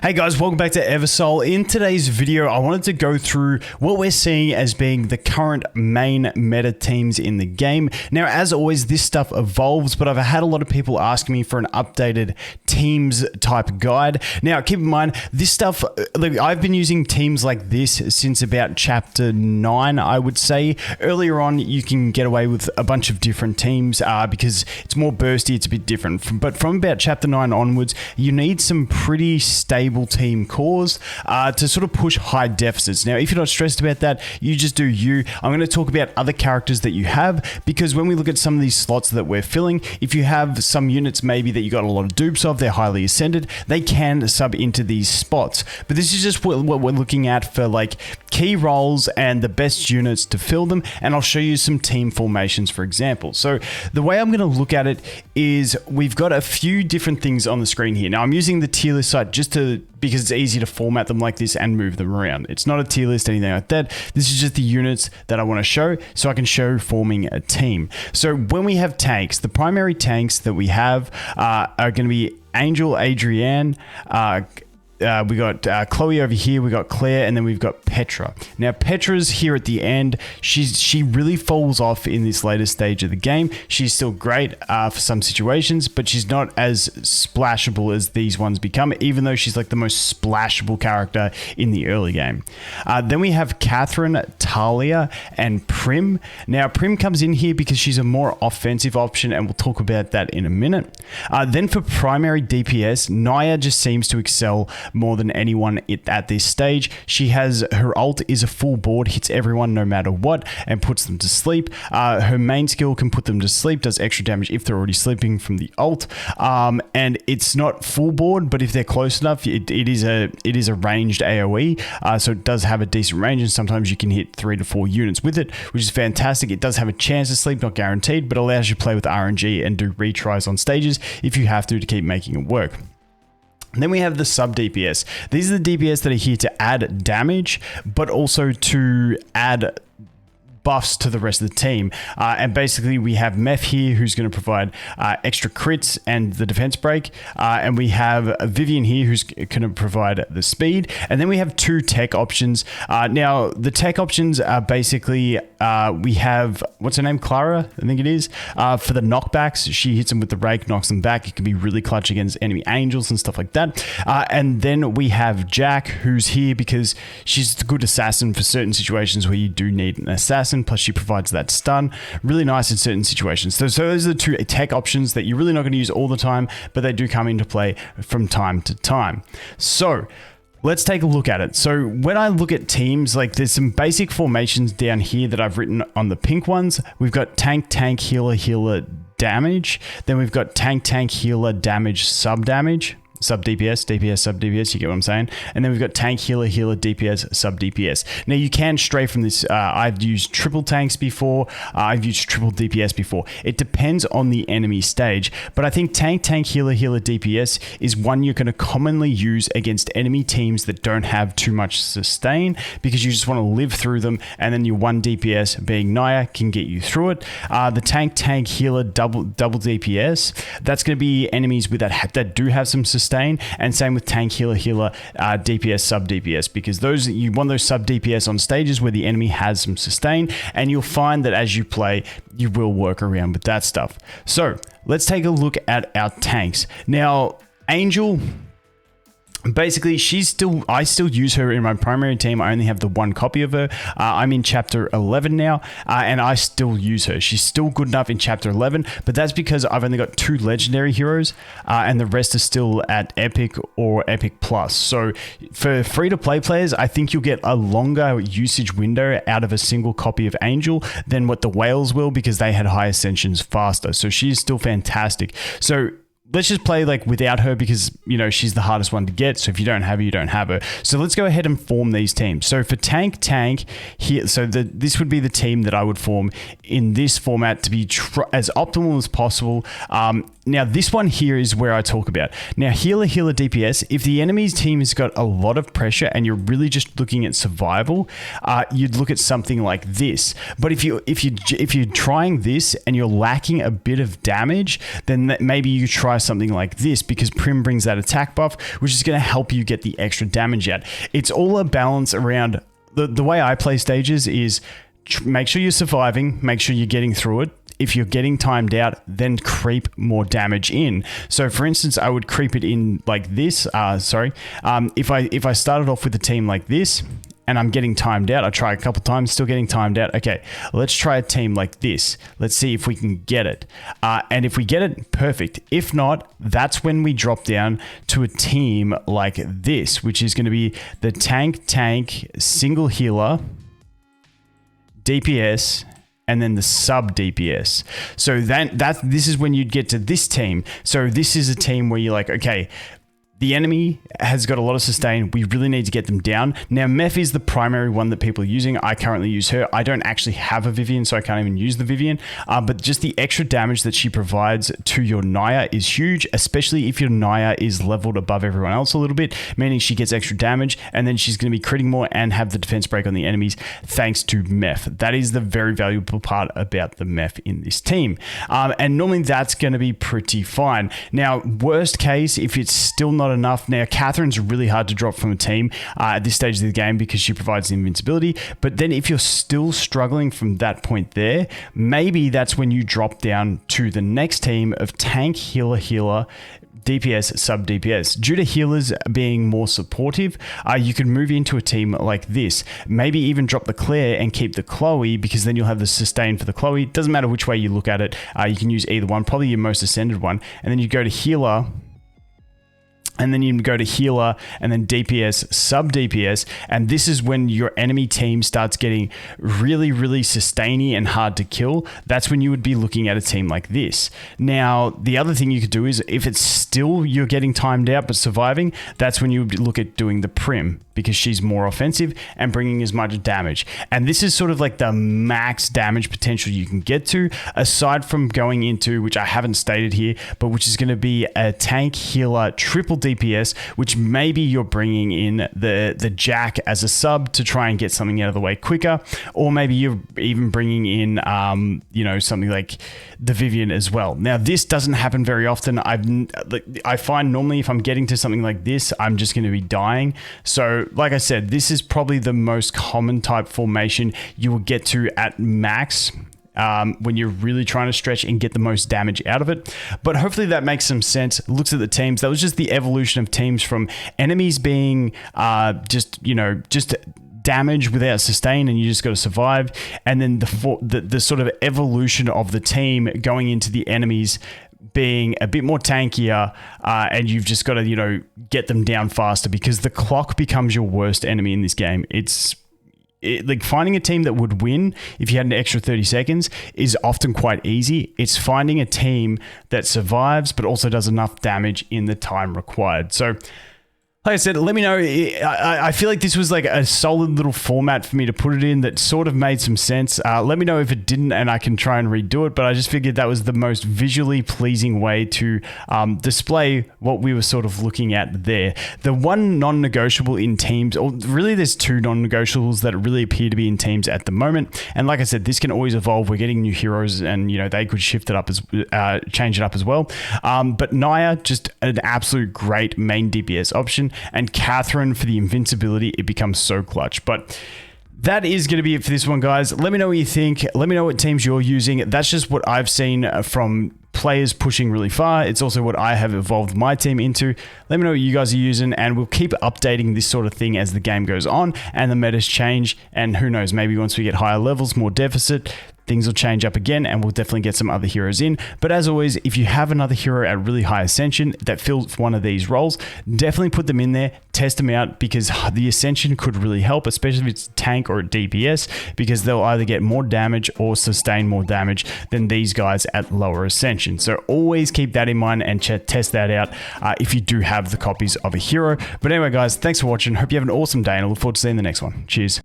Hey guys, welcome back to Eversol. In today's video, I wanted to go through what we're seeing as being the current main meta teams in the game. Now, as always, this stuff evolves, but I've had a lot of people asking me for an updated teams type guide. Now, keep in mind, this stuff, look, I've been using teams like this since about chapter 9, I would say. Earlier on, you can get away with a bunch of different teams because it's more bursty, it's a bit different. But from about chapter 9 onwards, you need some pretty stable team cores to sort of push high deficits. Now, if you're not stressed about that, you just do you. I'm going to talk about other characters that you have, because when we look at some of these slots that we're filling, if you have some units maybe that you got a lot of dupes of, they're highly ascended, they can sub into these spots. But this is just what we're looking at for like key roles and the best units to fill them, and I'll show you some team formations, for example. So the way I'm going to look at it is we've got a few different things on the screen here. Now, I'm using the tier list site because it's easy to format them like this and move them around. It's not a tier list, anything like that. This is just the units that I want to show so I can show forming a team. So when we have tanks, the primary tanks that we have are going to be Angel, Adrienne, we got Chloe over here, we got Claire, and then we've got Petra. Now, Petra's here at the end. She really falls off in this later stage of the game. She's still great for some situations, but she's not as splashable as these ones become, even though she's like the most splashable character in the early game. Then we have Catherine, Talia, and Prim. Now, Prim comes in here because she's a more offensive option, and we'll talk about that in a minute. Then for primary DPS, Naya just seems to excel more than anyone at this stage. She has her ult is a full board, hits everyone no matter what, and puts them to sleep. Her main skill can put them to sleep, does extra damage if they're already sleeping from the ult, and it's not full board, but if they're close enough, it is a ranged AoE, so it does have a decent range, and sometimes you can hit 3 to 4 units with it, which is fantastic. It does have a chance to sleep, not guaranteed, but allows you to play with RNG and do retries on stages if you have to keep making it work. And then we have the sub DPS. These are the DPS that are here to add damage, but also to add buffs to the rest of the team. And basically we have Meph here, who's going to provide extra crits and the defense break. And we have Vivian here, who's going to provide the speed. And then we have 2 tech options. Now, the tech options are basically, we have, what's her name? Clara, I think it is. For the knockbacks, she hits them with the rake, knocks them back. It can be really clutch against enemy angels and stuff like that. And then we have Jack, who's here because she's a good assassin for certain situations where you do need an assassin. Plus she provides that stun. Really nice in certain situations. So those are the 2 tech options that you're really not going to use all the time, but they do come into play from time to time. So let's take a look at it. So when I look at teams, like there's some basic formations down here that I've written on the pink ones. We've got tank, tank, healer, healer, damage. Then we've got tank, tank, healer, damage, sub damage. Sub DPS, DPS, sub DPS, you get what I'm saying? And then we've got tank, healer, healer, DPS, sub DPS. Now you can stray from this. I've used triple tanks before. I've used triple DPS before. It depends on the enemy stage, but I think tank, tank, healer, healer, DPS is one you're going to commonly use against enemy teams that don't have too much sustain, because you just want to live through them, and then your 1 DPS being Naya can get you through it. The tank, tank, healer, double DPS, that's going to be enemies with that do have some sustain. And same with tank, healer, healer, DPS, sub DPS, because you want those sub DPS on stages where the enemy has some sustain, and you'll find that as you play, you will work around with that stuff. So let's take a look at our tanks. Now, Angel, basically, I still use her in my primary team. I only have the 1 copy of her. I'm in chapter 11 now, and I still use her. She's still good enough in chapter 11, but that's because I've only got 2 legendary heroes, and the rest are still at epic or epic plus. So for free-to-play players, I think you'll get a longer usage window out of a single copy of Angel than what the whales will, because they had high ascensions faster. So she's still fantastic. So let's just play like without her, because you know she's the hardest one to get. So if you don't have her, you don't have her. So let's go ahead and form these teams. So for tank here, so this would be the team that I would form in this format to be as optimal as possible. Now, this one here is where I talk about. Now, healer DPS, if the enemy's team has got a lot of pressure and you're really just looking at survival, you'd look at something like this. But if you're trying this and you're lacking a bit of damage, then maybe you try something like this, because Prim brings that attack buff, which is going to help you get the extra damage out. It's all a balance around the way I play stages is make sure you're surviving, make sure you're getting through it. If you're getting timed out, then creep more damage in. So for instance, I would creep it in like this. If I started off with a team like this and I'm getting timed out, I try a couple times, still getting timed out. Okay, let's try a team like this. Let's see if we can get it. And if we get it, perfect. If not, that's when we drop down to a team like this, which is going to be the tank, single healer, DPS, and then the sub DPS. So this is when you'd get to this team. So this is a team where you're like, okay, the enemy has got a lot of sustain. We really need to get them down. Now, Meph is the primary one that people are using. I currently use her. I don't actually have a Vivian, so I can't even use the Vivian. But just the extra damage that she provides to your Naya is huge, especially if your Naya is leveled above everyone else a little bit, meaning she gets extra damage, and then she's going to be critting more and have the defense break on the enemies thanks to Meph. That is the very valuable part about the Meph in this team. And normally that's going to be pretty fine. Now, worst case, if it's still not enough. Now, Catherine's really hard to drop from a team at this stage of the game because she provides the invincibility. But then if you're still struggling from that point there, maybe that's when you drop down to the next team of tank, healer, DPS, sub DPS. Due to healers being more supportive, you can move into a team like this. Maybe even drop the Claire and keep the Chloe, because then you'll have the sustain for the Chloe. Doesn't matter which way you look at it. You can use either one, probably your most ascended one. And then you go to healer, and then you go to healer and then DPS, sub DPS. And this is when your enemy team starts getting really, really sustainy and hard to kill. That's when you would be looking at a team like this. Now, the other thing you could do is if it's still you're getting timed out but surviving, that's when you would look at doing the Prim, because she's more offensive and bringing as much damage. And this is sort of like the max damage potential you can get to, aside from going into, which I haven't stated here, but which is going to be a tank, healer, triple DPS, which maybe you're bringing in the Jack as a sub to try and get something out of the way quicker, or maybe you're even bringing in, something like the Vivian as well. Now, this doesn't happen very often. I find normally if I'm getting to something like this, I'm just going to be dying. So, like I said, this is probably the most common type formation you will get to at max. When you're really trying to stretch and get the most damage out of it. But hopefully that makes some sense. Looks at the teams. That was just the evolution of teams from enemies being just damage without sustain, and you just got to survive. And then the sort of evolution of the team going into the enemies being a bit more tankier, and you've just got to, get them down faster, because the clock becomes your worst enemy in this game. Like finding a team that would win if you had an extra 30 seconds is often quite easy. It's finding a team that survives but also does enough damage in the time required. So, like I said, let me know. I feel like this was like a solid little format for me to put it in that sort of made some sense. Let me know if it didn't, and I can try and redo it. But I just figured that was the most visually pleasing way to display what we were sort of looking at there. The one non-negotiable in teams, or really there's two non-negotiables that really appear to be in teams at the moment. And like I said, this can always evolve. We're getting new heroes, and they could shift it up change it up as well. But Naya, just an absolute great main DPS option. And Catherine for the invincibility, it becomes so clutch. But that is going to be it for this one, guys. Let me know what you think. Let me know what teams you're using. That's just what I've seen from players pushing really far. It's also what I have evolved my team into. Let me know what you guys are using, and we'll keep updating this sort of thing as the game goes on and the metas change. And who knows, maybe once we get higher levels, more deficit, things will change up again, and we'll definitely get some other heroes in. But as always, if you have another hero at really high ascension that fills one of these roles, definitely put them in there, test them out, because the ascension could really help, especially if it's a tank or a DPS, because they'll either get more damage or sustain more damage than these guys at lower ascension. So always keep that in mind and test that out if you do have the copies of a hero. But anyway, guys, thanks for watching. Hope you have an awesome day, and I look forward to seeing the next one. Cheers.